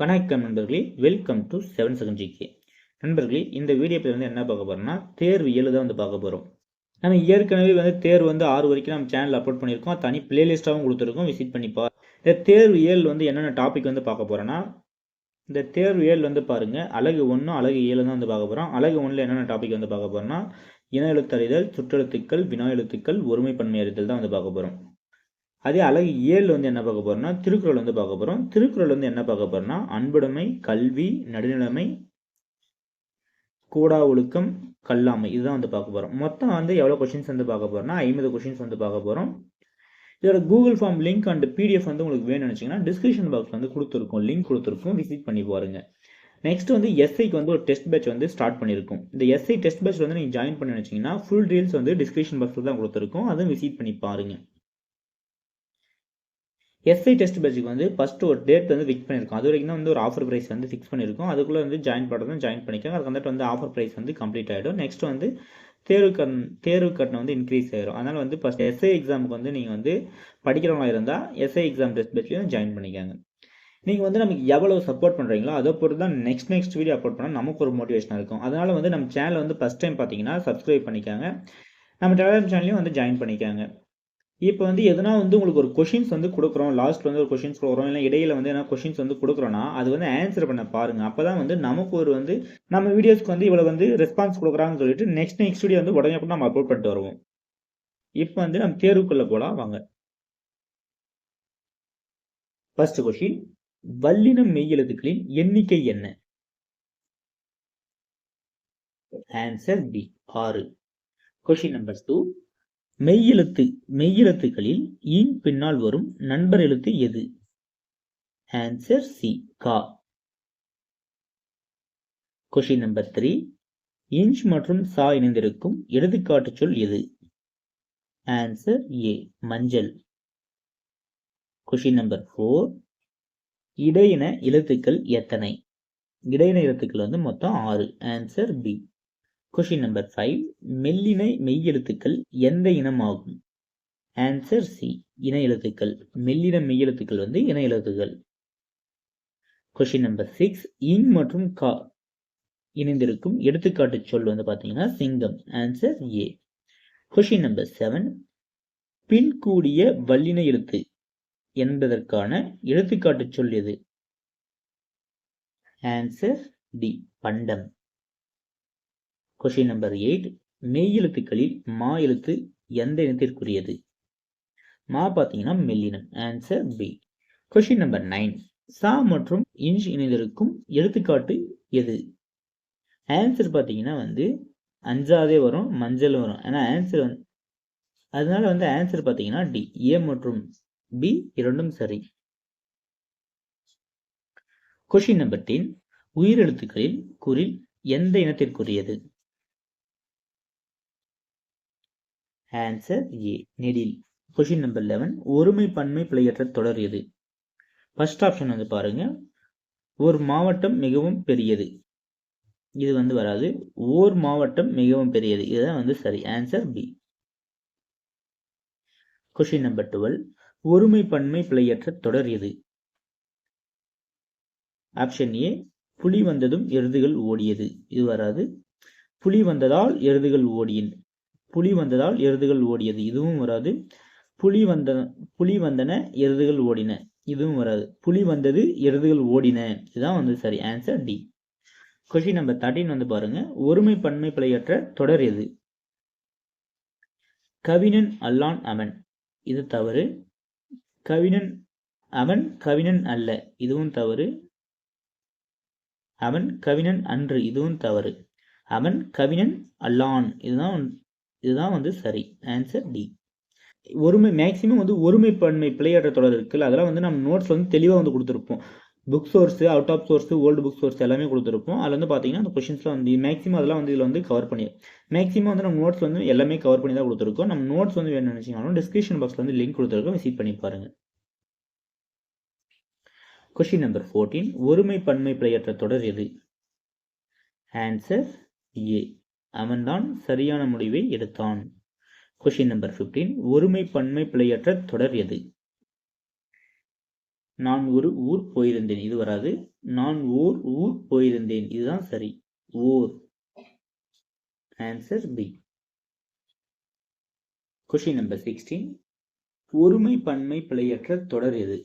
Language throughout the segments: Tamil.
வணக்கம் நண்பர்களே, வெல்கம் டு 7 செகண்ட் ஜிகே. நண்பர்களே, இந்த வீடியோ வந்து என்ன பார்க்க போறோம்னா தேர்வு 7 தான் வந்து பார்க்க போகிறோம். நம்ம ஏற்கனவே வந்து தேர்வு வந்து 6 வரைக்கும் நம்ம சேனல் அப்லோட் பண்ணியிருக்கோம். தனி பிளேலிஸ்ட்டாகவும் கொடுத்துருக்கோம், விசிட் பண்ணிப்பா. இந்த தேர்வு 7 வந்து என்னென்ன டாபிக் வந்து பார்க்க போகிறோன்னா, இந்த தேர்வு 7 வந்து பாருங்கள், அழகு 1 அழகு 7 தான் வந்து பார்க்க போகிறோம். அழகு 1ல் என்னென்ன டாபிக் வந்து பார்க்க போகிறோம்னா, இன எழுத்தறிதல், சுற்றெழுத்துக்கள், வினா எழுத்துக்கள், ஒருமைப்பன்மை அறிதல் தான் வந்து பார்க்க போகிறோம். அதே அழகு 7 வந்து என்ன பார்க்க போறோம்னா திருக்குறள் வந்து பார்க்க போறோம். திருக்குறள் வந்து என்ன பார்க்க போறோம்னா அன்புடைமை, கல்வி, நடுநிலைமை, கூடா ஒழுக்கம், கல்லாமை இதுதான் வந்து பார்க்க போறோம். மொத்தம் வந்து எவ்வளவு கொஸ்டின்ஸ் வந்து பார்க்க போறோம்னா 50 கொஸ்டின்ஸ் வந்து பார்க்க போறோம். இதோட Google form link and PDF வந்து உங்களுக்கு வேணும்னு நினைச்சீங்கன்னா டிஸ்கிரிப்ஷன் பாக்ஸ் வந்து கொடுத்துருக்கோம், லிங்க் கொடுத்துருக்கோம், விசிட் பண்ணி பாருங்க. நெக்ஸ்ட் வந்து எஸ்ஐக்கு வந்து ஒரு டெஸ்ட் பேட்ச் வந்து ஸ்டார்ட் பண்ணியிருக்கோம். இந்த எஸ்ஐ டெஸ்ட் பேட்ச் வந்து நீங்கள் ஜாயின் பண்ணி வச்சிங்கன்னா ஃபுல் டீல்ஸ் வந்து டிஸ்கிரிப்ஷன் பாக்ஸில் தான் கொடுத்துருக்கோம், அதுவும் விசிட் பண்ணி பாருங்க. எஸ்ஐ டெஸ்ட் பேட்சுக்கு வந்து ஃபஸ்ட்டு ஒரு டேட் வந்து ஃபிக்ஸ் பண்ணியிருக்கோம். அது வரைக்கும் தான் வந்து ஒரு ஆஃபர் ப்ரைஸ் வந்து ஃபிக்ஸ் பண்ணியிருக்கோம். அதுக்குள்ளே வந்து ஜாயின் பண்ணுறதும் ஜாயின் பண்ணிக்கோங்க. அதுக்கு வந்துட்டு வந்து ஆஃபர் ப்ரைஸ் வந்து கம்ப்ளீட் ஆகிடும். நெக்ஸ்ட் வந்து தேர்வு கட்டணம் வந்து இன்க்ரீஸ் ஆகிடும். அதனால் வந்து ஃபஸ்ட் எஸ்ஐ எக்ஸாமுக்கு வந்து நீங்கள் வந்து படிக்கிறவங்களா இருந்தால் எஸ்ஐ எக்ஸாம் டெஸ்ட் பேட்ச்லையும் ஜாயின் பண்ணிக்கோங்க. நீங்கள் வந்து நமக்கு எவ்வளோ சப்போர்ட் பண்ணுறீங்களோ அதை பொறுத்து தான் நெக்ஸ்ட் வீடியோ அப்லோட் பண்ணால் நமக்கு ஒரு மோட்டிவேஷனாக இருக்கும். அதனால் வந்து நம்ம சேனல் வந்து ஃபஸ்ட் டைம் பார்த்தீங்கன்னா சப்ஸ்கிரைப் பண்ணிக்காங்க. நம்ம டெலிகிராம் சேனலையும் வந்து ஜாயின் பண்ணிக்காங்க. இப்போ வந்து எதனா வந்து உங்களுக்கு ஒரு கொஷின்ஸ் வந்து கொடுக்குறோம், லாஸ்ட் வந்து ஒரு கொஷின்ஸ் கொடுக்குறோம், இல்லை இடையில வந்து என்ன கொஷின்ஸ் வந்து கொடுக்குறோன்னா அது வந்து ஆன்சர் பண்ண பாருங்க. அப்போ தான் வந்து நமக்கு ஒரு வந்து நம்ம வீடியோஸ்க்கு வந்து இவ்வளோ வந்து ரெஸ்பான்ஸ் கொடுக்குறாங்கன்னு சொல்லிட்டு நெக்ஸ்ட் வீடியோ வந்து உடனே கூட நம்ம அப்லோட் பண்ணிட்டு வருவோம். இப்போ வந்து நம்ம தேர்வுக்குள்ள போகலாம் வாங்க. ஃபர்ஸ்ட் கொஷின், வல்லினம் மெய்யெழுத்துக்களின் எண்ணிக்கை என்ன? Answer B 6. கொஷின் நம்பர் 2, மெய்யெழுத்துக்களில் ஈன் பின்னால் வரும் நண்பர் எழுத்து எது? ஆன்சர் சி கா. கொஷின் நம்பர் 3, இன்ச் மற்றும் சா இணைந்திருக்கும் எடுத்துக்காட்டு சொல் எது? ஆன்சர் ஏ மஞ்சள். கொஷின் நம்பர் 4, இடையின எழுத்துக்கள் எத்தனை? இடையின எழுத்துக்கள் வந்து மொத்தம் 6. Answer B. கொஷின் நம்பர் 5, மெல்லின மெய்யெழுத்துக்கள் எந்த இனமாகும்? ஆன்சர் சி இன எழுத்துக்கள். மெல்லின மெய்யெழுத்துக்கள் வந்து இன எழுத்துக்கள். கொஷின் நம்பர் 6, இங் மற்றும் கா இணைந்திருக்கும் எடுத்துக்காட்டு சொல் வந்து பார்த்தீங்கன்னா சிங்கம். Answer A. கொஷின் நம்பர் 7, பின் கூடிய வல்லின எழுத்து என்பதற்கான எடுத்துக்காட்டு சொல் எது? ஆன்சர் டி பண்டம். கொஷின் நம்பர் 8, மெய் எழுத்துக்களில் மா எழுத்து எந்த இனத்திற்குரியது? மா பார்த்தீங்கன்னா மெல்லினம். Answer B. கொஷின் நம்பர் 9, சா மற்றும் இன்ச் இணைந்திருக்கும் எடுத்துக்காட்டு எது? ஆன்சர் பார்த்தீங்கன்னா வந்து அஞ்சாதே வரும், மஞ்சள் வரும். ஆனால் ஆன்சர் வந்து அதனால வந்து ஆன்சர் பார்த்தீங்கன்னா டி ஏ மற்றும் பி இரண்டும் சரி. கொஷின் நம்பர் 10, உயிரெழுத்துக்களில் குறில் எந்த இனத்திற்குரியது? ஆன்சர் ஏ நெடில். கொஷின் நம்பர் 11, ஒருமை பன்மை பிழையற்ற தொடர் எது? ஃபர்ஸ்ட் ஆப்ஷன் வந்து பாருங்க, ஒரு மாவட்டம் மிகவும் பெரியது, இது வந்து வராது. ஓர் மாவட்டம் மிகவும் பெரியது, இதுதான் வந்து சரி. Answer B. கொஷின் நம்பர் 12, ஒருமை பன்மை பிழையற்ற தொடர் எது? ஆப்ஷன் ஏ, புலி வந்ததும் எருதுகள் ஓடியது, இது வராது. புலி வந்ததால் எருதுகள் ஓடியது, இதுவும் வராது. புலி வந்தன எருதுகள் ஓடின, இதுவும் வராது. புலி வந்தது எருதுகள் ஓடின, இதுதான் வந்து சரி. Answer D. கொஸ்டின் நம்பர் 13 வந்து பாருங்க, ஒருமை பன்மை பிழையற்ற தொடர் எது? கவினன் அல்லான் அவன், இது தவறு. கவினன் அவன் கவினன் அல்ல, இதுவும் தவறு. அவன் கவினன் அன்று, இதுவும் தவறு. அவன் கவினன் அல்லான், இதுதான் வந்து சரி. Answer D. ஒருமை மேக்சிமம் வந்து ஒருமை பன்மை பிழையற்ற தொடர் இருக்குல்ல, அதெல்லாம் வந்து நம்ம நோட்ஸ் வந்து தெளிவாக வந்து கொடுத்துருப்போம். Book source, out of source, old book source எல்லாமே கொடுத்துருப்போம். அதில் வந்து பார்த்தீங்கன்னா அந்த கொஷின்ஸ்லாம் வந்து மேக்ஸிமம் அதெல்லாம் வந்து இதில் வந்து கவர் பண்ணி மேக்ஸிமம் வந்து நம்ம நோட்ஸ் வந்து எல்லாமே கவர் பண்ணி தான் கொடுத்துருக்கோம். நம்ம நோட்ஸ் வந்து வேணும்னு நினச்சிங்கனாலும் டிஸ்கிரிப்ஷன் பாக்ஸில் வந்து லிங்க் கொடுத்துருக்கோம், விசிட் பண்ணி பாருங்க. கொஷின் நம்பர் 14, ஒருமை பன்மை பிழையற்ற தொடர் எது? ஆன்சர் ஏ அவன்தான் சரியான முடிவை எடுத்தான். கொஷின் நம்பர் 15, ஒருமை பன்மை பிழையற்ற தொடர் எது? நான் ஒரு ஊர் போயிருந்தேன், இது வராது. நான் ஓர் ஊர் போயிருந்தேன், இதுதான் சரி. ஓர். Answer B. Question number 16. ஒருமை பன்மை பிழையற்ற தொடர் எது?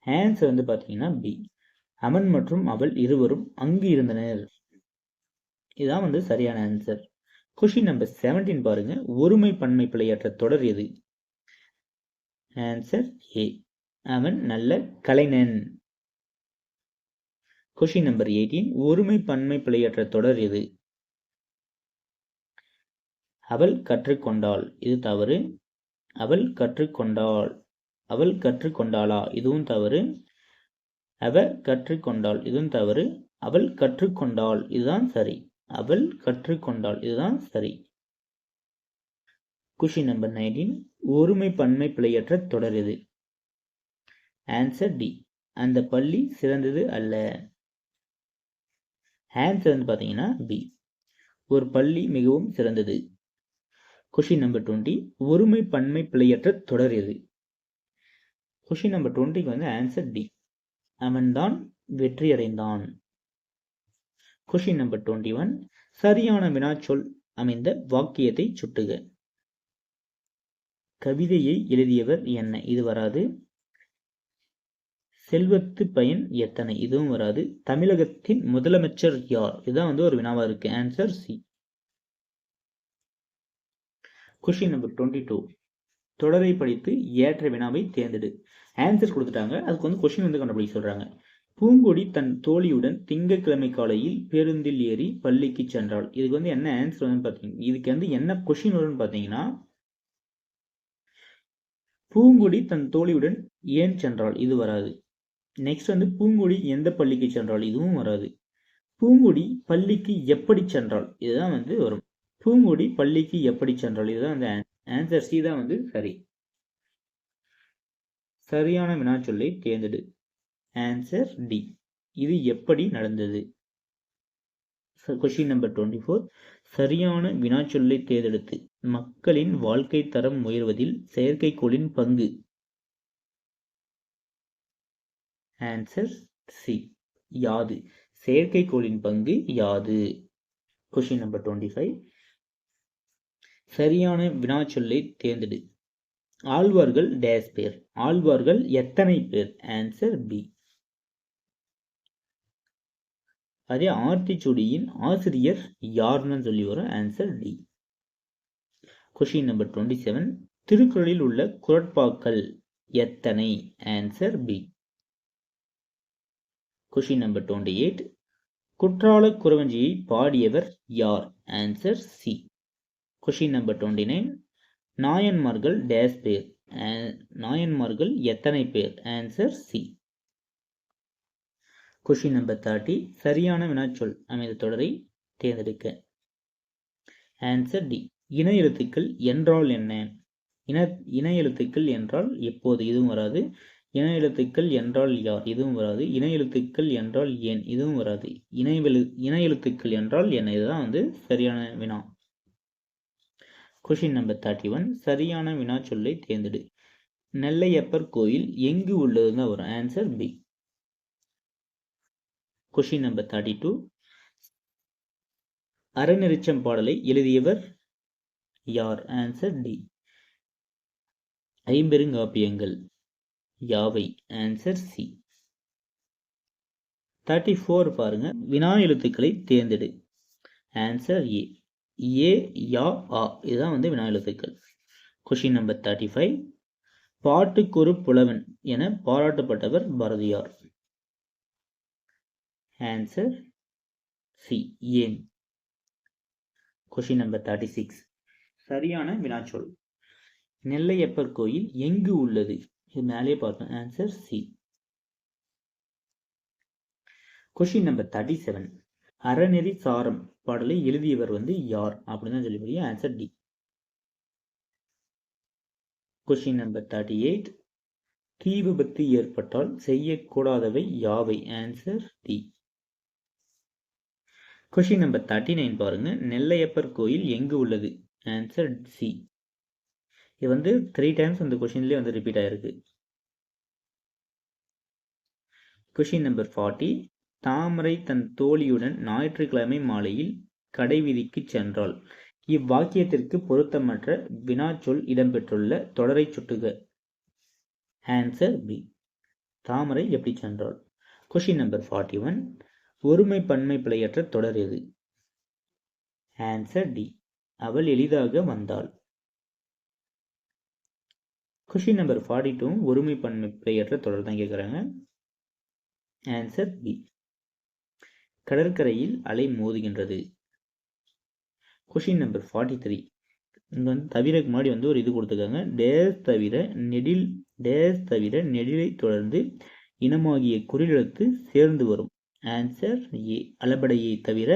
ஆன்சர் வந்து பாத்தீங்கன்னா பி. அவன் மற்றும் அவள் இருவரும் அங்கு இருந்தனர், இதுதான் வந்து சரியான ஆன்சர். கொஸ்டின் நம்பர் 17 பாருங்க. ஒருமை பன்மை பிழையற்ற தொடர் எது? Answer A. அவன் நல்ல கலைஞன். Question number 18. ஒருமை பன்மை பிழையற்ற தொடர் எது? அவள் கற்றுக்கொண்டாள், இது தவறு. அவள் கற்றுக்கொண்டாள். அவள் கற்றுக்கொண்டாளா, இதுவும் தவறு. அவ கற்றுக்கொண்டாள், இதுவும் தவறு. அவள் கற்றுக்கொண்டாள், இதுதான் சரி. அவள் கற்றுக்கொண்டாள், இதுதான் சரி. Question number 19. ஒருமை பன்மை பிழையற்ற தொடர் எது? Answer D. அந்த பள்ளி சிறந்தது அல்ல. ஆன்சர் வந்து பாத்தீங்கன்னா பி. ஒரு பள்ளி மிகவும் சிறந்தது. Question number 20. ஒருமை பன்மை பிழையற்ற தொடர் எது? கொஸ்டின் நம்பர் 20க்கு வந்து ஆன்சர் டி. அவன்தான் வெற்றி அடைந்தான். Question number 21. சரியான வினாச்சொல் அமைந்த வாக்கியத்தை சுட்டுக. கவிதையை எழுதியவர் என்ன, இது வராது. செல்வத்து பயன் எத்தனை, இதுவும் வராது. தமிழகத்தின் முதலமைச்சர் யார், இதுதான் வந்து ஒரு வினாவா இருக்கு. Answer C. Question number 22. தொடரை படித்து ஏற்ற வினாவை தேர்ந்தெடு. ஆன்சர் கொடுத்துட்டாங்க, அதுக்கு வந்து கொஸ்டின் வந்து கண்டுபிடிக்க சொல்றாங்க. பூங்கொடி தன் தோழியுடன் திங்கட்கிழமை காலையில் பேருந்தில் ஏறி பள்ளிக்கு சென்றாள், இதுக்கு வந்து என்ன ஆன்சர் வந்து பாத்தீங்கன்னா, இதுக்கு வந்து என்ன கொஸ்டின் வரும்னு பாத்தீங்கன்னா, பூங்கொடி தன் தோழியுடன் ஏன் சென்றாள், இது வராது. நெக்ஸ்ட் வந்து பூங்கொடி எந்த பள்ளிக்கு சென்றாள், இதுவும் வராது. பூங்கொடி பள்ளிக்கு எப்படி சென்றாள், இதுதான் வந்து வரும். பூங்கொடி பள்ளிக்கு எப்படி சென்றாள், இதுதான் வந்து ஆன்சர் சி தான் வந்து சரி. சரியான வினாச்சொல்லை தேர்ந்தெடு. Answer D. இது எப்படி நடந்தது. Question number 24. சரியான வினாச்சொல்லை தேர்ந்தெடுத்து மக்களின் வாழ்க்கை தரம் உயர்வதில் செயற்கைக்கோளின் பங்கு. Answer C. யாது. செயற்கைக்கோளின் பங்கு யாது. Question number 25. சரியான வினாச்சொல்லை தேர்ந்தெடு. ஆழ்வார்கள் டேஸ் பேர், ஆழ்வார்கள் எத்தனை பேர்? Answer B. அதே ஆத்திச்சூடியின் ஆசிரியர் யாருன்னு சொல்லி வரும். Answer D. Question number 27. திருக்குறளில் உள்ள குறட்பாக்கள் எத்தனை? Answer B. Question number 28. குற்றால குறவஞ்சியை பாடியவர் யார்? Answer C. Question number 29. நாயன்மார்கள் டேஸ் பேர், நாயன்மார்கள் எத்தனை பேர்? Answer C. Question number 30. சரியான வினாச்சொல் அமைந்த தொடரை தேர்ந்தெடுக்க. Answer D. இன எழுத்துக்கள் என்றால் என்ன? இன எழுத்துக்கள் என்றால் எப்போது, இதுவும் வராது. இன எழுத்துக்கள் என்றால் யார், இதுவும் வராது. இன எழுத்துக்கள் என்றால் ஏன், இதுவும் வராது. இன எழுத்துக்கள் என்றால் என்ன, இதுதான் வந்து சரியான வினா. Question number 31. சரியான வினாச்சொல்லை தேர்ந்தெடு. நெல்லையப்பர் கோயில் எங்கு உள்ளதுன்னு வரும். Answer B. Question number 32. அறநெறிச்சம் பாடலை எழுதியவர் யார்? Answer D. ஐம்பெருங்காப்பியங்கள் யாவை? Answer C. 34 பாருங்க. வினா எழுத்துக்களை தேர்ந்தெடு. Answer A. ஏ, யா, ஆ, இதுதான் வந்து வினா எழுத்துக்கள். Question number 35. பாட்டுக்கொரு புலவன் என பாராட்டப்பட்டவர் பாரதியார். Answer C. ஏன். Question number 36. சரியான வினாச்சொல். நெல்லையப்பர் கோயில் எங்கு உள்ளது, இது மேலே பார்த்தோம். Answer C. Question number 37. அறநெறி சாரம் பாடலை எழுதியவர் வந்து யார் அப்படின்னு சொல்லி முடியும். Answer D. Question number 38. தீ விபத்து ஏற்பட்டால் செய்யக்கூடாதவை யாவை? Answer D. கொஸ்டின் நம்பர் 39 பாருங்க. நெல்லையப்பர் கோயில் எங்கு உள்ளது? Answer C. இது வந்து 3 டைம்ஸ் அந்த கொஸ்டின்லேயே வந்து ரிப்பீட் ஆயிருக்கு. Question number 40. தாமரை தன் தோழியுடன் ஞாயிற்றுக்கிழமை மாலையில் கடைவீதிக்கு சென்றாள். இவ்வாக்கியத்திற்கு பொருத்தமற்ற வினாச்சொல் இடம்பெற்றுள்ள தொடரை சுட்டுக. Answer B. தாமரை எப்படி சென்றாள். Question number 41. ஒருமை பன்மை பிழையற்ற தொடர் எது. Answer D. அவள் எளிதாக வந்தாள். Question number 42. ஒருமை பன்மை பிழையற்ற தொடர் தான் கேட்குறாங்க. Answer B. கடற்கரையில் அலை மோதுகின்றது. Question number 43. இங்கே வந்து தவிரக்கு முன்னாடி வந்து ஒரு இது கொடுத்துருக்காங்க. டேஸ் தவிர நெடிலை தொடர்ந்து இனமாகிய குறிலெழுத்து சேர்ந்து வரும். Answer A. அளபடையை தவிர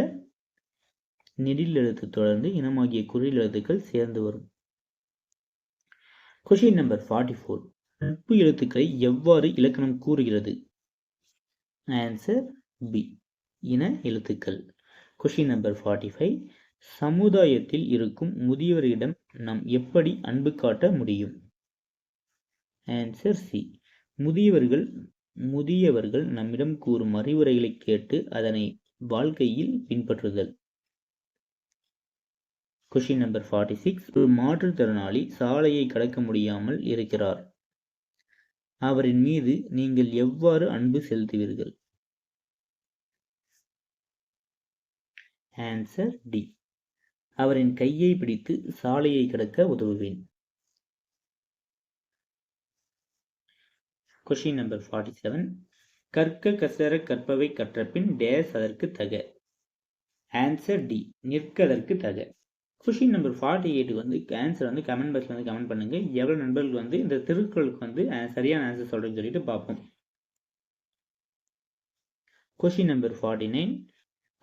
நெடில் எழுத்து தொடர்ந்து இனமாகிய குறில் எழுத்துக்கள் சேர்ந்து வரும். Question number 44. நட்பு எழுத்துக்களை எவ்வாறு இலக்கணம் கூறுகிறது. Answer B. இன எழுத்துக்கள். Question number 45. சமுதாயத்தில் இருக்கும் முதியவரிடம் நாம் எப்படி அன்பு காட்ட முடியும். Answer C. முதியவர்கள் நம்மிடம் கூறும் அறிவுரைகளை கேட்டு அதனை வாழ்க்கையில் பின்பற்றுதல். Question number 46. ஒரு மாற்றுத்திறனாளி சாலையை கடக்க முடியாமல் இருக்கிறார். அவரின் மீது நீங்கள் எவ்வாறு அன்பு செலுத்துவீர்கள். Answer D. அவரின் கையை பிடித்து சாலையை கடக்க உதவுவேன். Question number 47. கற்க கசர கற்பவை கற்றபின் டேஸ் அதற்கு தக. Answer D. நிற்க அதற்கு தக. கொஷின் நம்பர் 48 வந்து ஆன்சர் வந்து கமெண்ட் பாக்ஸில் வந்து கமெண்ட் பண்ணுங்க. எவ்வளோ நண்பர்கள் வந்து இந்த திருக்குறளுக்கு வந்து சரியான ஆன்சர் சொல்றேன்னு சொல்லிட்டு பார்ப்போம். Question number 49.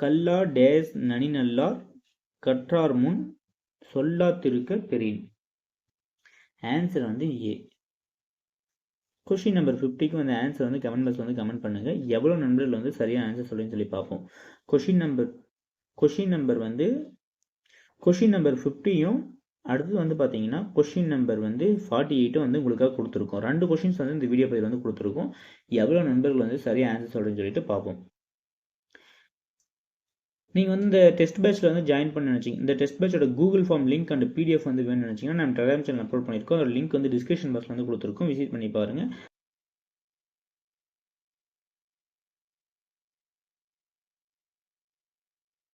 கல்லா டேஸ் நனி நல்லார் கற்றார் முன் சொல்லாத்திருக்க பெறின். ஆன்சர் வந்து ஏ. கொஷின் நம்பர் 50க்கு வந்து ஆன்சர் வந்து கமெண்ட் பாக்ஸில் வந்து கமெண்ட் பண்ணுங்க. எவ்வளோ நண்பர்கள் வந்து சரியான ஆன்சர் சொல்லுன்னு சொல்லி பார்ப்போம். கொஷின் நம்பர் 50யும் அடுத்து வந்து பார்த்தீங்கன்னா கொஷின் நம்பர் வந்து 48 வந்து உங்களுக்காக கொடுத்துருக்கோம். 2 கொஷின்ஸ் வந்து இந்த வீடியோ பதிவில் வந்து கொடுத்துருக்கோம். எவ்வளோ நண்பர்கள் வந்து சரியாக ஆன்சர் சொல்கிறேன்னு சொல்லிட்டு பார்ப்போம். நீங்கள் வந்து இந்த டெஸ்ட் பேட்சில் வந்து ஜாயின் பண்ண நினச்சிங்க, இந்த டெஸ்ட் பேட்சோட Google form link and PDF வந்து வேணும்னு நினச்சிங்கன்னா நம்ம டெலிகிராம் சேனல் அப்லோட் பண்ணியிருக்கோம். அதோட லிங்க் வந்து டிஸ்கிரிப்ஷன் பாக்ஸில் வந்து கொடுத்துருக்கோம். விசிட் பண்ணி பாருங்கள்.